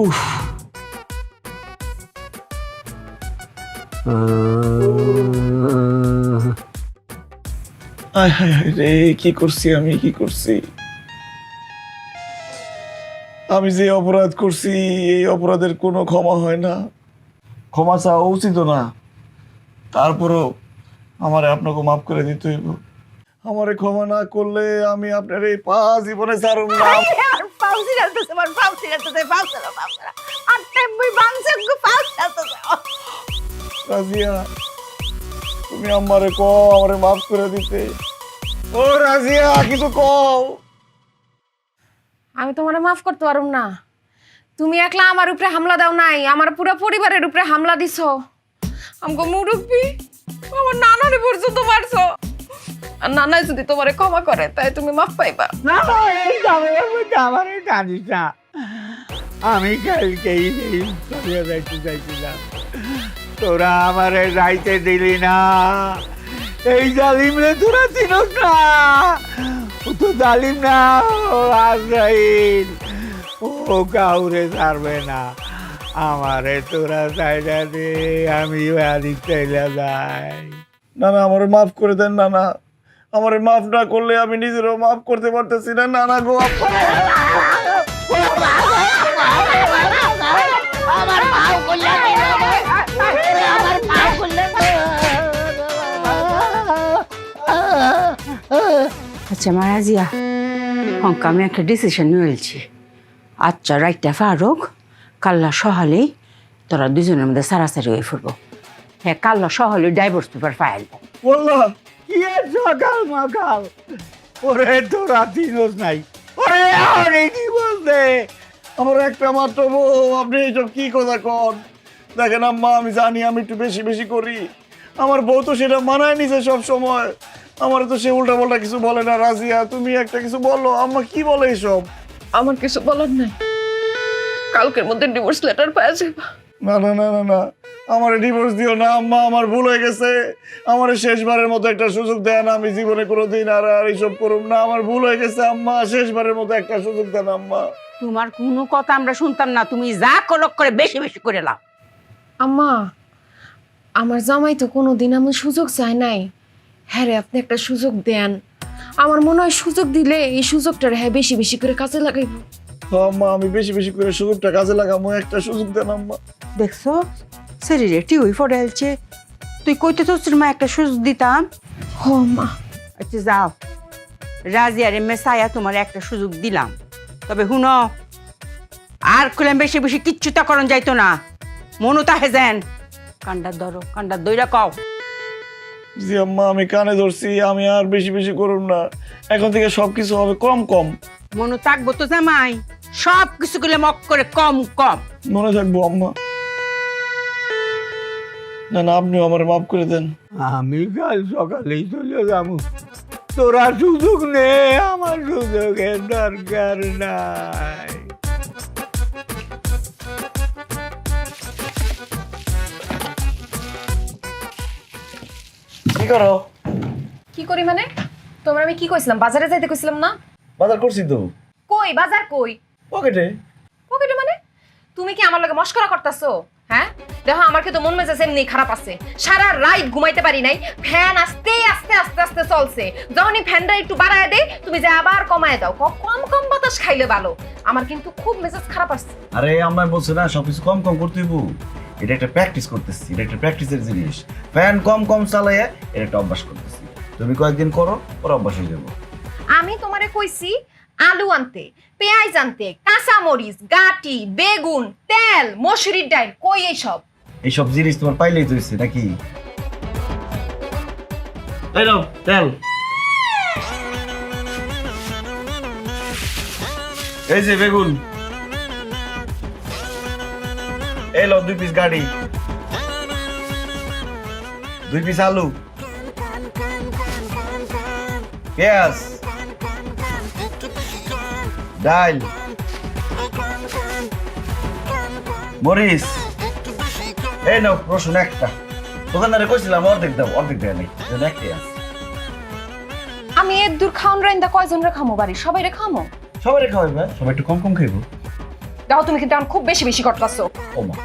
উফ, হায় হায় হায় রে, কি করছি আমি, কি করছি? আমি যে অপরাধ করছি এই অপরাধের কোনো ক্ষমা হয় না, ক্ষমা চাওয়া উচিত না। তারপরও আমারে আপনাকে মাফ করে দিতে হইব। আমারে ক্ষমা না করলে আমি আপনার এই পা জীবনে ছাড়ব না। রাজিয়া, তুমি আমারে কও আমারে মাফ করে দিতে। ও রাজিয়া, কিছু কও। আমি তোমারে মাফ করতে পারুম না। তুমি একলা আমার উপরে হামলা দাও নাই, আমার পুরো পরিবারের উপরে হামলা দিছো। আমগো মুরব্বি আমার নানারে পর্যন্ত মারছো। আর নানাই যদি তোমারে ক্ষমা করে তাই তুমি মাফ পাইবা। না না, এই ঝামেলার মধ্যে আমার জানিস না। আমি কালকেই চলে যাইতে চাইছিলাম, তোরা আমারে যাইতে দিলি না। এই জালিমরে তোরা চিনস না, ও তো জালিম না, ও আজরাইল, ও কাউরে ছাড়বে না। আমারে তোরা চাইলা দে, আমি বাড়ি চাইলা যাই। না না, আমারে মাফ করে দেন। না না, আমারে মাফ না করলে আমি নিজেরও মাফ করতে পারতেছি না। না না গো, আচ্ছা মারাজিয়া, হংকা আমি একটা ডিসিশন নিয়েছি। আচ্ছা রাইটটা ফারুক, কাল্লা সহালেই তোরা দুজনের মধ্যে সারাসারি হয়ে ফুরবো। হ্যাঁ, কাল্লা সহালে ডাইভোর্স পেপার ফাইল। বললো কি আর সকাল মাকাল, ওরে তোরা চিনস নাই, ওরে অনেক কি বলতে। আমার একটা মাত্র বউ, আপনি এইসব কি কথা কন? দেখেন আম্মা, আমি জানি আমি একটু বেশি বেশি করি। আমার বউ তো সেটা মানায় নিছে সব সময়। আমার তো সে উল্টা পাল্টা কিছু বলে না। রাজিয়া, তুমি একটা কিছু বলো। আম্মা কি বলে এইসব? আমার কিছু বলার নাই, কালকের মধ্যে ডিভোর্স লেটার পাওয়া যাবে। না না না না না, আমার ডিভোর্স দিও না আম্মা, আমার ভুল হয়ে গেছে। আমার শেষবারের মতো একটা সুযোগ দেন। আমি জীবনে কোনোদিন আর এইসব করুম না। আমার ভুল হয়ে গেছে আম্মা, শেষবারের মতো একটা সুযোগ দেন আম্মা। তোমার কোনো কথা আমরা শুনতাম না, তুমি যা কলক করে বেশি বেশি করে লাও। আম্মা, আমার জামাই তো কোনোদিন আমি সুযোগ চাই নাই। হ্যাঁ রে, আপনি একটা সুযোগ দেন। আমার মনে হয় সুযোগ দিলে এই সুযোগটা হ্যাঁ বেশি বেশি করে কাজে লাগাইব। আম্মা, আমি বেশি বেশি করে সুযোগটা কাজে লাগাবো। একটা সুযোগ দেন আম্মা। দেখছো শরীরে টিউই ফোড়ে আলছে, তুই কইতে তো মা একটা সুযোগ দিতাম। হ মা। আচ্ছা যাও, রাজিয়ারে মেসায়া তোমার একটা সুযোগ দিলাম, তবে হুনো আর খুলেন বেশি বেশি কিচ্ছু তা করন যাইতো না। মনুতা হেজেন কান্ডার ধরো, কান্ডার দইরা কও। জি আম্মা, আমি কানে ধরছি। আমি আর বেশি বেশি করুম না। এখন থেকে সবকিছু হবে কম কম। মনু থাকবো তো জামাই, সব কিছু গুলো মক করে কম কম মনে থাকবো আম্মা। না না, আপনিও আমার মাফ করে দেন। আমি কাল সকালেই চলে যাবো, তোরা সুযোগ নে, আমার সুযোগের দরকার নাই। কি করো? কি করি মানে? তোমরা আমি কি কইছিলাম? বাজারে যাইতে কইছিলাম না? বাজার করছি তো। কই বাজার কই? পকেটে। পকেটে মানে? তুমি কি আমার লগে মস্করা করতেছো? হ্যাঁ দেখো, আমার কিন্তু মন মেজাজ এমনি খারাপ আছে। সারা রাত ঘুমাইতে পারি নাই, ফ্যান আস্তে আস্তে আস্তে আস্তে চলছে। যখনই ফ্যানটা একটু বাড়ায় দেই তুমি যে আবার কমায় দাও। কম কম বাতাস খাইলে ভালো। আমার কিন্তু খুব মেজাজ খারাপ আছে। আরে আমরা বলছি না সবকিছু কম কম করতে হইব, এটা একটা প্র্যাকটিস করতেছি, এটা একটা প্র্যাকটিসের জিনিস। ফ্যান কম কম চালাইয়া এটা একটা অভ্যাস করতেছি। তুমি কয়েকদিন করো, পরে অভ্যাস হয়ে যাবো। আমি তোমারে কইছি আলু আনতে, পেঁয়াজ আনতে, কাঁচা মরিচ, গাটি, বেগুন, তেল, মসুরির ডাল, কই এইসব? এইসব জিনিস তোমার পাইলেই তো হইছে নাকি? এই নাও তেল, এই যে বেগুন, এই লো 2 পিস গাড়ি, 2 পিস আলু, পেঁয়াজ, ডাল, মরিচ, এই নাও রসুন একটা। দোকানদারে কইছিলাম অর্ধেক দাও, অর্ধেক দেয় নাই, একটাই আছে। আমি এর দূর খাওন রাইন্দা কয়জন রে খামো বাড়ি? সবাই রে খামো? সবাই খাওয়াইবে, সবাই একটু কম কম খাইবো। দেখো তুমি কিন্তু এখন খুব বেশি বেশি করতেছো। ও মা,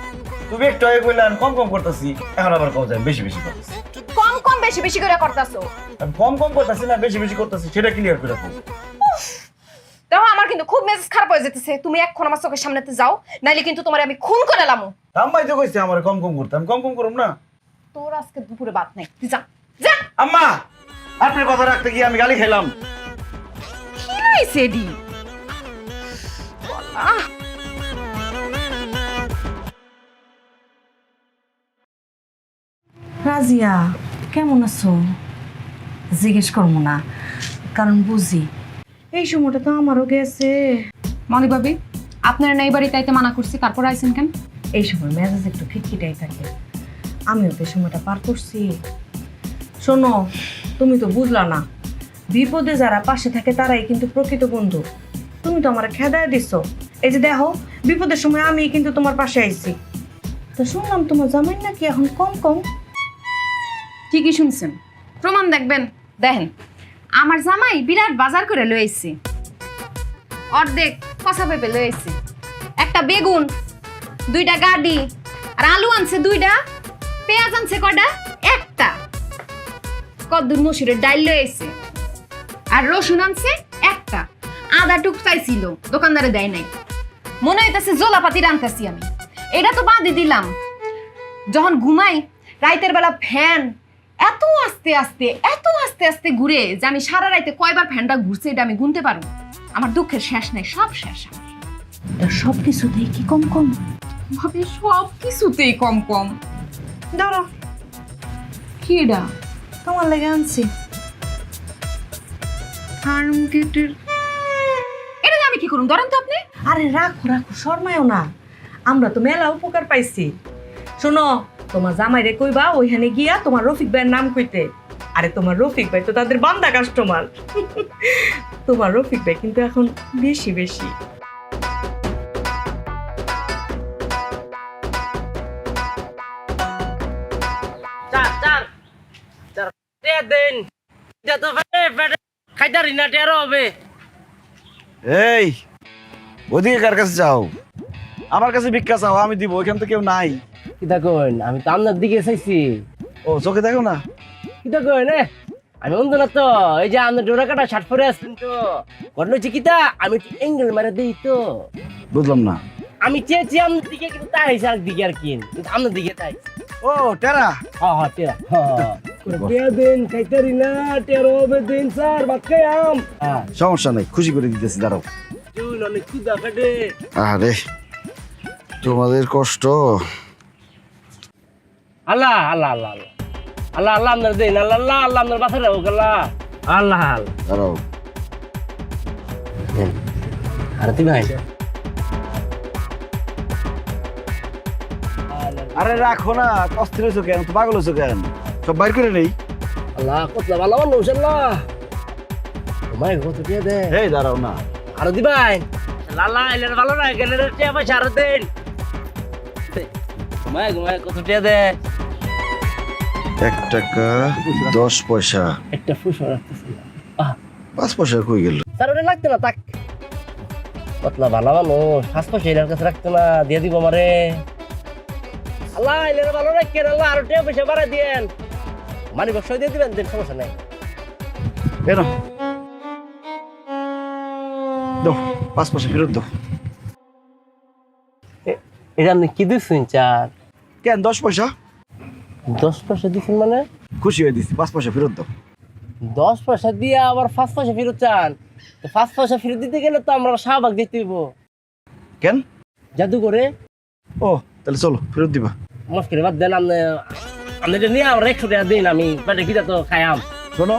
তুমি একটু আগে কইলেন কম কম করতেছি, এখন আবার কও যায় বেশি বেশি করতেছি। কম কম বেশি বেশি করে করতেছো। আমি কম কম করতেছি না বেশি বেশি করতেছি, সেটা ক্লিয়ার করে রাখো। দেখো আমার কিন্তু খুব মেজাজ খারাপ হয়ে যেতেছে, তুমি এখন আমার চোখের সামনেতে যাও, নাইলে কিন্তু তোমার আমি খুন করে লামু। আম্মাই তো কইছে আমার কম কম করতে, আমি কম কম করুম না। তোর আজকে দুপুরে বাদ নাই, তুই যা যা। আম্মা আপনার কথা রাখতে গিয়ে আমি গালি খেলাম। কি রইছে ডি রাজিয়া কেমন আছো? জিজ্ঞেস করবো না, কারণ বুঝি এই সময়টা তো আমারও গেছে। মনি ভাবি, আপনার এই বাড়িতে আইতে মানা করছি, তারপর আইছেন কেন? এই সময় মেজাজ একটু খিটখিটাই থাকে, আমিও তো এই সময়টা পার করছি। শোনো, তুমি তো বুঝলা না, বিপদে যারা পাশে থাকে তারাই কিন্তু প্রকৃত বন্ধু। তুমি তো আমার খেদায় দিচ্ছ, এই যে দেখো বিপদের সময় আমি কিন্তু তোমার পাশে আইছি। তো শুনলাম তোমার জামাই নাকি এখন কম কম। ঠিকই শুনছেন, প্রমাণ দেখবেন। দেখেন আমার জামাই বিরাট বাজার করে লই আইছি, অর্ধেক কষা পেঁপে লই আইছি, একটা বেগুন, 2টা গাডি, আর আলু আনছে 2টা, পেঁয়াজ আনছে কয়টা? একটা, কদ্দুর মসুরের ডাল লই আইছে, আর রসুন আনছে একটা, আদা টুক চাইছিল দোকানদারে দেয় নাই। মনে হইতাছে জোলাপাতি রান্তাছি আমি। এটা তো বাদই দিলাম, যখন ঘুমাই রাইতের বেলা ফ্যান এত আস্তে আস্তে ঘুরে যে আমি সারা রাইতে কয়বার ফ্যানটা ঘুরছে এটা আমি গুনতে পারবো। আমার দুঃখের শেষ নাই, সব শেষ। সব কিছুতেই কি কম কম ভাবে, সব কিছুতেই কম কম। ধরো কি এটা? তোমার লেগে আনছি। এটা আমি কি করুন? ধরেন তো আপনি। আরে রাখো রাখো, শর্মায়ও না, আমরা তো মেলা উপকার পাইছি। শোনো, তোমার জামাইরে কইবা ওইখানে গিয়া তোমার রফিক ভাইয়ের নাম কইতে। আরে তোমার রফিক ভাই তো তাদের বান্দা কাস্টমার। তোমার রফিক ভাই কিন্তু এখন বেশি বেশি। এই ওদিকে কার কাছে যাও? আমার কাছে ভিক্ষা চাও, আমি দিব, ওইখান তো কেউ নাই। কিতা কইন, আমি তো আপনার দিকে চাইছি। ও চোখে দেখো না? কিতা কইন, আমি অন্ধ না তো। এই যে আপনার ডোরা কাটা শার্ট পরে আসছেন তো, ঘটনা হচ্ছে কিতা, আমি এঙ্গেল মারা দিই তো। বুঝলাম না। আমি চেয়েছি আপনার দিকে, কিন্তু তাই হয়েছে দিকে আর কি, কিন্তু আপনার দিকে তাই। ও টেরা। হ্যাঁ টেরা, দিন খাইতারি না, টেরো হবে দিন স্যার, ভাত খাই আম। সমস্যা নাই, খুশি করে দিতেছি, দাঁড়াও। অনেক ক্ষুদা ফেটে। আরে তোমাদের কষ্ট। আল্লাহ আল্লাহ আল্লাহ আল্লাহ আল্লাহ আল্লাহ আপনার দিন, আল্লাহ আল্লাহ আল্লাহ আপনার বাসা রাখুক, আল্লাহ আল্লাহ আল্লাহ। দাঁড়াও। আরতি ভাই, আরে রাখো না, অস্থির হয়েছো কেন? তো পাগল হয়েছো কেন? সব বাইর করে নেই। আল্লাহ কতলা ভালো মানুষ, আল্লাহ তোমায় কত দিয়ে দে। এই দাঁড়াও না। আরতি ভাই, লালা এলের ভালো না গেলে টিয়া পয়সা আরো দিন। ঘুমায় ঘুমায় কত টিয়া দে? 1 টাকা 10 পয়সা। একটা ফুসো রাখতেছি, 5 পয়সা কই গেল? স্যার ওটা লাগতে না তাক। কতলা ভালো মানুষ, 5 পয়সা এর কাছে রাখতে না, দিয়ে দিব আমারে। আল্লাহ এলের ভালো রাখেন, আল্লাহ আরো টিয়া পয়সা বাড়া দিয়েন, মানি বক্স দিয়ে দিবেন, দিন সমস্যা নাই। এনো দাও, 5 পয়সা ফেরত দাও। এটা আপনি কি দিচ্ছেন চার? কেন 10 পয়সা? 10 পয়সা দিচ্ছেন মানে? খুশি হয়ে দিছি, 5 পয়সা ফেরত দাও। 10 পয়সা দিয়ে আবার 5 পয়সা ফেরত চান? 5 পয়সা ফেরত দিতে গেলে তো আমরা শাহবাগ দিতে হইব। কেন? জাদু করে। ও তাহলে চলো ফেরত দিবা। মাফ করে বাদ দেন, আপনি এটা নিয়ে আমার 100 টাকা দিন, আমি পেটে খিদা তো খাইয়াম। শোনো,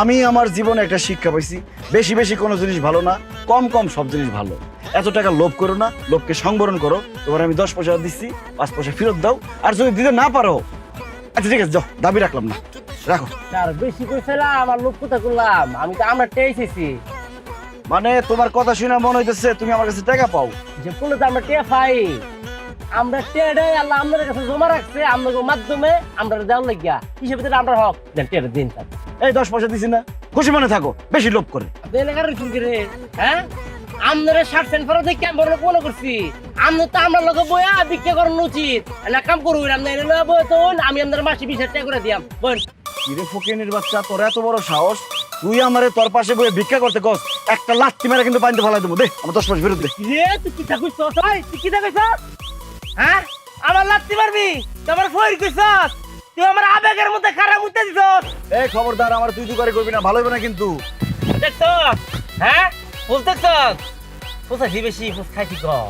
আমি আমার জীবনে একটা শিক্ষা পাইছি, বেশি বেশি কোনো জিনিস ভালো না, কম কম সব জিনিস ভালো। এত টাকা লোভ করো না, লোভকে সংবরণ করো। তোমার আমি 10 পয়সা দিচ্ছি, 5 পয়সা ফেরত দাও। আর যদি দিতে না পারো, আচ্ছা ঠিক আছে, যাও, দাবি রাখলাম না, রাখো। আর বেশি করে ফেলা আমার লোক কোথা করলাম, আমি তো আমরা টেয়েছি। মানে তোমার কথা শুনে মনে হইতেছে তুমি আমার কাছে টাকা পাও। যে বলে তো আমরা টেয়া পাই, আমরা টেয়াটাই আল্লাহ আমাদের কাছে জমা রাখছে, আমাদের মাধ্যমে আমরা দেওয়ার লাগিয়া হিসেবে আমরা হক দেন, টেয়াটা দিন। এই 10 পয়সা দিছি না, খুশি মনে থাকো, বেশি লোভ করে। আপনি এলাকার চুলকি রে, হ্যাঁ আপনারা 60 ফেরত দেখে আমি বড় মনে করছি, আপনি তো আমরা লোক বইয়া বিক্রি করানো উচিত না, কাম করুন আপনি এনে বই তো আমি আপনার মাসে 20,000 টাকা করে দিয়াম। বল কিরে ফকিনের বাচ্চা, তোর এত বড় সাহস, তুই আমারে তোর পাশে বসে ভিক্ষা করতে কস, একটা লাত্তি মেরে কিন্তু পানিতে ফেলাই দেবো। দে আমার 10 মাস ফেরত দে। তুই কি থাকুস তুই কি থাকুস হ্যাঁ আমার লাত্তি মারবি তোমার ফয়ের কইছস তুই আমার আবেগের মধ্যে খারাপ উঠতে দিছস এই খবরদার আমার তুই করে করবি না, ভালো হবে না কিন্তু। দেখছস হ্যাঁ বুঝতেছস ফুসাছি বেশি ফুস খাইছি কম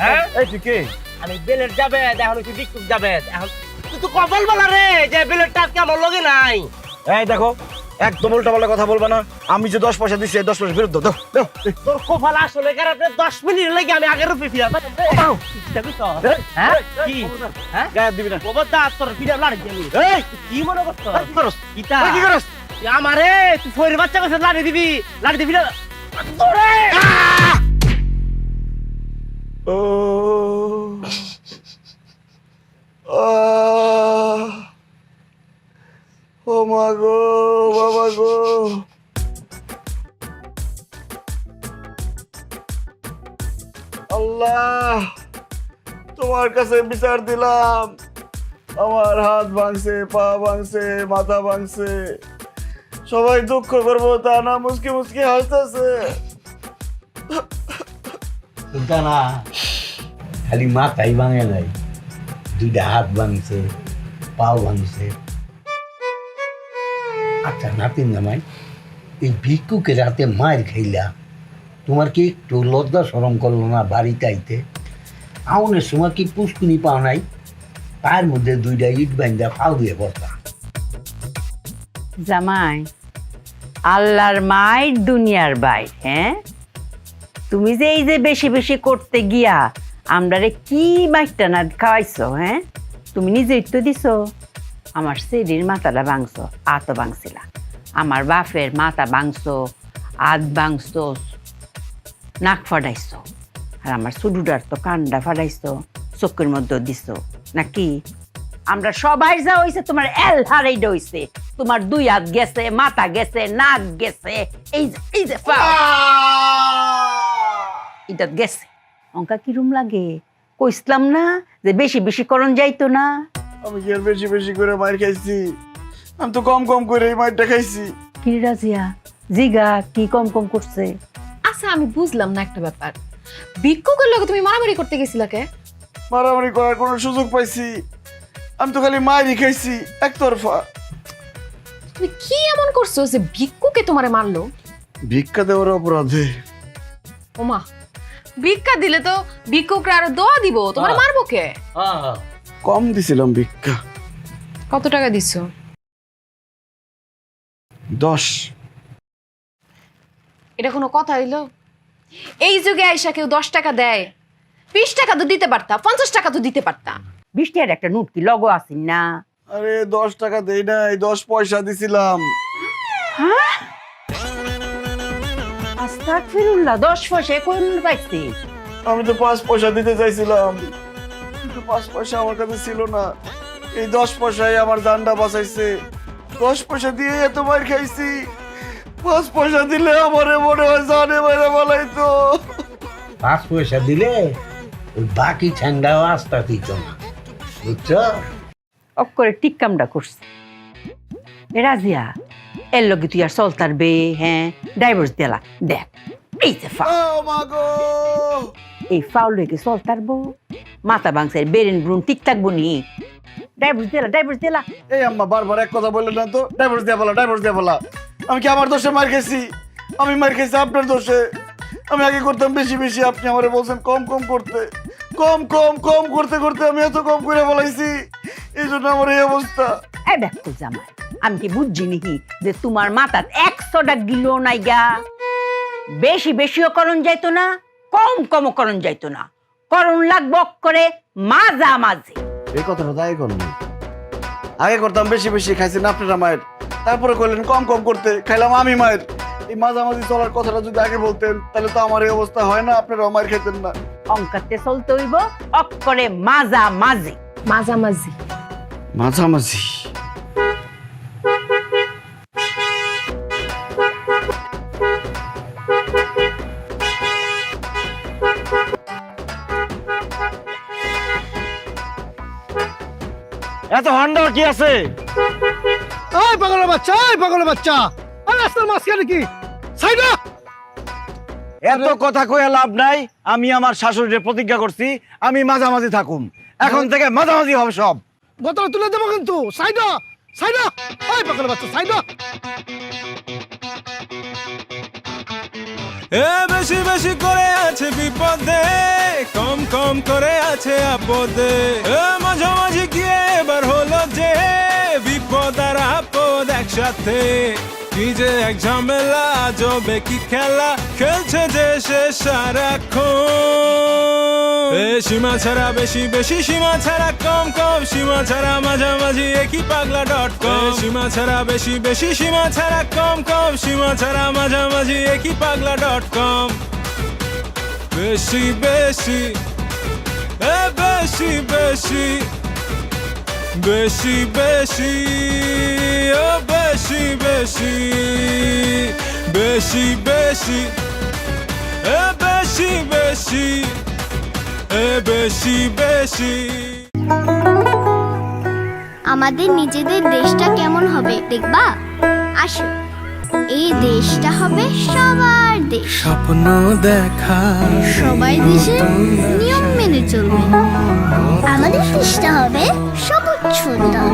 হ্যাঁ এই তুই কে? আমি বেলের যাবে এখন তুই বিক্ষুক যাবে এখন তুই তো কপাল বলা রে যে বেলের টাকা আমার লগে নাই। এই দেখো একদম উল্টা পাল্টা কথা বলবা না। আমি যে 10 পয়সা দিচ্ছি 10 পয়সা ফেরত দাও। দাও তোর কপাল আসলে কারণে 10 মিনিট লাগে আমি আগের রূপে ফিরা হ্যাঁ কি হ্যাঁ গায়ে দিবি না। কবরদা তোর ফিরা লাড়ি দিবি এই কি মনে করছ কি করস? কিতা কি করস? আমারে তুই ফয়ের বাচ্চা কাছে লাড়ি দিবি না তোরে ও ও মা গো বাবা গো, আল্লাহ তোমার কাছে বিচার দিলাম। আমার হাত ভাঙছে, পা ভাঙছে, মাথা ভাঙছে, সবাই দুঃখ করবো তা না মুসকি মুসকি হাসতেছে। না খালি মাথাই ভাঙে নাই, দুইটা হাত ভাঙছে, পাও ভাঙছে। আচ্ছা নাতিন জামাই, এই ভিক্ষুকে রাতে মায়ের খাইলা, তোমার কি একটু লজ্জা শরম করলো না বাড়িতে আইতে? আউনের সময় কি পুষ্কুনি পাও নাই? পায়ের মধ্যে দুইটা ইট বাইন্দা ফাউ দিয়ে বসা। জামাই আল্লাহর মায়ের দুনিয়ার বাই, হ্যাঁ তুমি যে এই যে বেশি বেশি করতে গিয়া আমরারে কি মাইটা না খাওয়াইছো, হ্যাঁ তুমি নিজেই তো দিছো। আমার সেরির মাথাটা ভাঙছো, আতো ভাঙছিলা, আমার বাপের মাথা ভাঙছো, আত ভাঙছো, নাক ফাটাইছো, আর আমার সুডুডার তো কান্ডা ফাটাইছো, চোখের মধ্যে দিছো নাকি? আমরা সবাই যা হইছে তোমার এল হারাইডা হইছে, তোমার 2 হাত গেছে, মাথা গেছে, নাক গেছে, এই যে এটা গেছে। অঙ্কা কিরম লাগে? কইসলাম না যে বেশি বেশি করণ যাইতো না। আমি কি আর বেশি বেশি করে মার খাইছি? আমি তো কম কম করে এই মারটা খাইছি। কি রাজিয়া জিগা কি কম কম করছে? আচ্ছা আমি বুঝলাম না একটা ব্যাপার, ভিক্ষুকের লগে তুমি মারামারি করতে গেছিলা কে? মারামারি করার কোনো সুযোগ পাইছি? আমি তো খালি মারই খাইছি একতরফা। তুমি কি এমন করছো যে ভিক্ষুকে তোমারে মারলো? ভিক্ষা দেওয়ার অপরাধে। ওমা, ভিক্ষা দিলে তো ভিক্ষুকরা আরো দোয়া দিব, তোমার মারবো কে? কম দিছিলাম ভিক্ষা। কত টাকা দিছো? 10। এটা কোনো কথা হইলো? এই যুগে আইসা কেউ 10 টাকা দেয়? 20 টাকা তো দিতে পারতা, 50 টাকা তো দিতে পারতা। 20 টাকার একটা নোট কি লগো আসিন না? আরে 10 টাকা দেই নাই, 10 পয়সা দিছিলাম। আস্তাগফিরুল্লাহ, 10 পয়সা কোন পাইছি? আমি তো 5 পয়সা দিতে চাইছিলাম, কিন্তু 5 পয়সা আমার কাছে ছিল না। এই 10 পয়সায় আমার জানটা বাঁচাইছে। 10 পয়সা দিয়ে এত মার খাইছি, 5 পয়সা দিলে আমারে মনে হয় জানে মারা বলাইতো। 5 পয়সা দিলে ওই বাকি ঠ্যাংটাও আস্তা দিত না, বুঝছো? অক করে ঠিক কামটা করছে। এ রাজিয়া এর লগে তুই আর চলতার বে, হ্যাঁ ডাইভোর্স দিলা। দেখ এই যে ও মা গো, এই ফাউল রেখে চলতার বো, মাথা ভাঙছে, বেরেন ব্রুন ঠিক থাকবো নি? ডাইভোর্স দিলা। এই আম্মা বারবার এক কথা বললেন না তো। ডাইভোর্স দিয়ে বলা। আমি কি আমার দোষে মার খেয়েছি? আমি মার খেয়েছি আপনার দোষে। আমি আগে করতাম বেশি বেশি, আপনি আমারে বলছেন কম কম করতে। কম করতে করতে আমি এত কম করে বলাইছি, এই জন্য আমার এই অবস্থা। এই দেখো জামাই, আমি কি বুঝছি নাকি যে তোমার মাথাত 100টা গিলো নাই গা? বেশি বেশিও করণ যাইতো না, কম কমও করণ যাইতো না, করণ লাগবো করে মাঝামাঝি। এই কথাটা তাই করুন। আগে করতাম বেশি বেশি, খাইছেন আপনারা মায়ের, তারপরে করলেন কম কম করতে, খাইলাম আমি মায়ের। এই মাঝামাঝি চলার কথাটা যদি আগে বলতেন তাহলে তো আমার এই অবস্থা হয় না, আপনারা মায়ের খেতেন না। অঙ্কাতে চলতে হইব অক্ষরে মাঝামাঝি। মাঝামাঝি মাঝামাঝি এত হন্ডা কি আছে? পাগলের বাচ্চা, রাস্তার মাঝখানে কি সাইডা এত কথা কয়ে লাভ নাই। আমি আমার শাশুড়ির প্রতিজ্ঞা করছি আমি মাঝামাঝি থাকুম, এখন থেকে মাঝামাঝি হবে সব। বোতল তুলে দেবো কিন্তু সাইডা সাইডা ওই পাগল বাচ্চা সাইডা এ বেশি বেশি করে আছে বিপদে, কম কম করে আছে আপদে। এ মাঝামাঝি গিয়ে এবার হলো যে বিপদ আর আপদ একসাথে। কি যে এক ঝামেলা, আজবে কি খেলা খেলছে যে সে সারাক্ষণ। এ সীমা ছাড়া বেশি বেশি, সীমা ছাড়া কম কম, সীমা ছাড়া মাঝামাঝি একই পাগলা.com। সীমা ছাড়া বেশি বেশি, সীমা ছাড়া কম কম, সীমা ছাড়া মাঝামাঝি একই পাগলা.com। বেশি বেশি এ বেশি বেশি, বেশি বেশি ও বেশি বেশি, বেশি বেশি এ বেশি বেশি, এ বেশি বেশি। আমাদের নিজেদের দেশটা কেমন হবে দেখবা? আসো, এই দেশটা হবে সবার দেশ। স্বপ্ন দেখা সবাই দেশের নিয়ম মেনে চলবে। আমাদের দেশটা হবে সবুজ সুন্দর,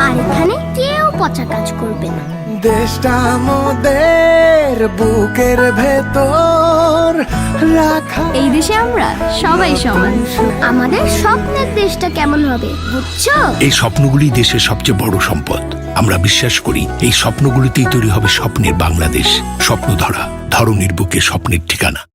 আর এখানে কেউ পচা কাজ করবে না। দেশটা আমাদের বুকের ভেতর রাখা। এই দেশে আমরা সবাই সমান। আমাদের স্বপ্নের দেশটা কেমন হবে বুঝছো? এই স্বপ্নগুলি দেশের সবচেয়ে বড় সম্পদ। আমরা বিশ্বাস করি এই স্বপ্নগুলিতেই তৈরি হবে স্বপ্নের বাংলাদেশ। স্বপ্ন ধরা, ধরনীর বুকে স্বপ্নের ঠিকানা।